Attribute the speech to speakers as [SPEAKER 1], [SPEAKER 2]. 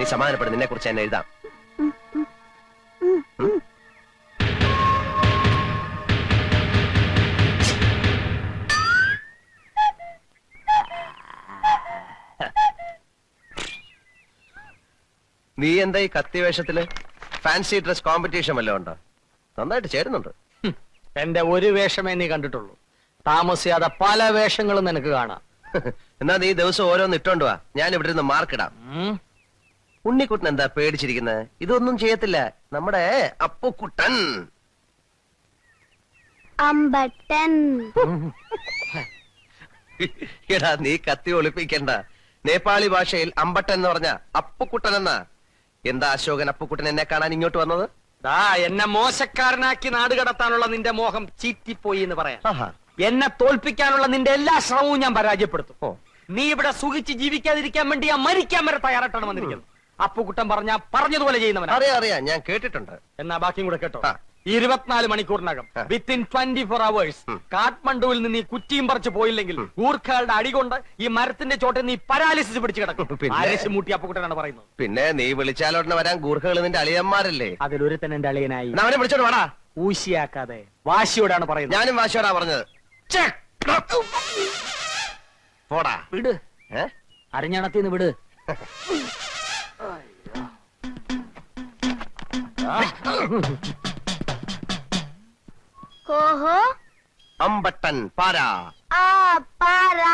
[SPEAKER 1] നീ സമാധാനപ്പെടും, നിന്നെ കുറിച്ച് തന്നെ എഴുതാം. നീ എന്താ ഈ കത്തി വേഷത്തില്? ഫാൻസി ഡ്രസ് കോമ്പറ്റീഷൻ വല്ലതും ഉണ്ടോ? നന്നായിട്ട് ചേരുന്നുണ്ട്.
[SPEAKER 2] എന്റെ ഒരു വേഷമേ നീ കണ്ടിട്ടുള്ളൂ. താമസിയാതെ പല വേഷങ്ങളും നിനക്ക് കാണാം.
[SPEAKER 1] എന്നാ നീ ദിവസം ഓരോന്ന് ഇട്ടോണ്ട് വാ, ഞാൻ ഇവിടെ നിന്ന് മാർക്കിടാം. ഉണ്ണിക്കുട്ടൻ എന്താ പേടിച്ചിരിക്കുന്നത്? ഇതൊന്നും ചെയ്യത്തില്ല, നമ്മുടെ അപ്പുക്കുട്ടൻ.
[SPEAKER 3] അമ്പട്ടൻ.
[SPEAKER 1] എടാ നീ കത്തി ഒളിപ്പിക്കണ്ട. നേപ്പാളി ഭാഷയിൽ അമ്പട്ടൻ എന്ന് പറഞ്ഞ അപ്പുക്കുട്ടൻ എന്നാ. എന്താ അശോകൻ അപ്പുക്കുട്ടൻ എന്നെ കാണാൻ ഇങ്ങോട്ട് വന്നത്?
[SPEAKER 2] എന്നെ മോശക്കാരനാക്കി നാട് കടത്താനുള്ള നിന്റെ മോഹം ചീറ്റിപ്പോയി എന്ന് പറയാം.
[SPEAKER 1] ആഹാ.
[SPEAKER 2] എന്നെ തോൽപ്പിക്കാനുള്ള നിന്റെ എല്ലാ ശ്രമവും ഞാൻ പരാജയപ്പെടുത്തും. നീ ഇവിടെ സുഖിച്ച് ജീവിക്കാതിരിക്കാൻ വേണ്ടി ഞാൻ മരിക്കാൻ വരെ തയ്യാറായിട്ടാണ് വന്നിരിക്കുന്നത്. അപ്പുക്കുട്ടൻ പറഞ്ഞതുപോലെ ചെയ്യുന്നവനാ.
[SPEAKER 1] അറിയാം, ഞാൻ കേട്ടിട്ടുണ്ട്.
[SPEAKER 2] എന്നാ ബാക്കിയും കൂടെ കേട്ടോ. 24 മണിക്കൂറിനകം വിത്തിൻ 24 hours കാഠ്മണ്ഡുവിൽ നിന്ന് ഈ കുറ്റിയും പറിച്ച് പോയില്ലെങ്കിൽ ഗൂർഖകളുടെ അടികൊണ്ട് ഈ മരത്തിന്റെ ചോട്ടിൽ നീ പരാലിസിസ് പിടിച്ചു കിടക്കും. ആരശിമൂട്ടി അപ്പുക്കുട്ടനാണ് പറയുന്നത്.
[SPEAKER 1] പിന്നെ നീ വിളിച്ചാലോടനെ വരാൻ ഗൂർഖകൾ നിന്റെ അളിയന്മാരല്ലേ?
[SPEAKER 2] അതിലൊരുത്തൻ എന്റെ അളിയനായി.
[SPEAKER 1] അവനെ വിളിച്ചോട്ട് വേടാ.
[SPEAKER 2] ഊശിയാക്കാതെ വാശിയോടാണ് പറയുന്നത്.
[SPEAKER 1] ഞാനും വാശിയോടാ പറഞ്ഞത്. പോടാ
[SPEAKER 2] വിട്. അരഞ്ഞണത്തിന്ന് വിട്.
[SPEAKER 3] കോഹോ
[SPEAKER 1] അമ്പട്ടൻ പാരാ.
[SPEAKER 3] ആ പാരാ.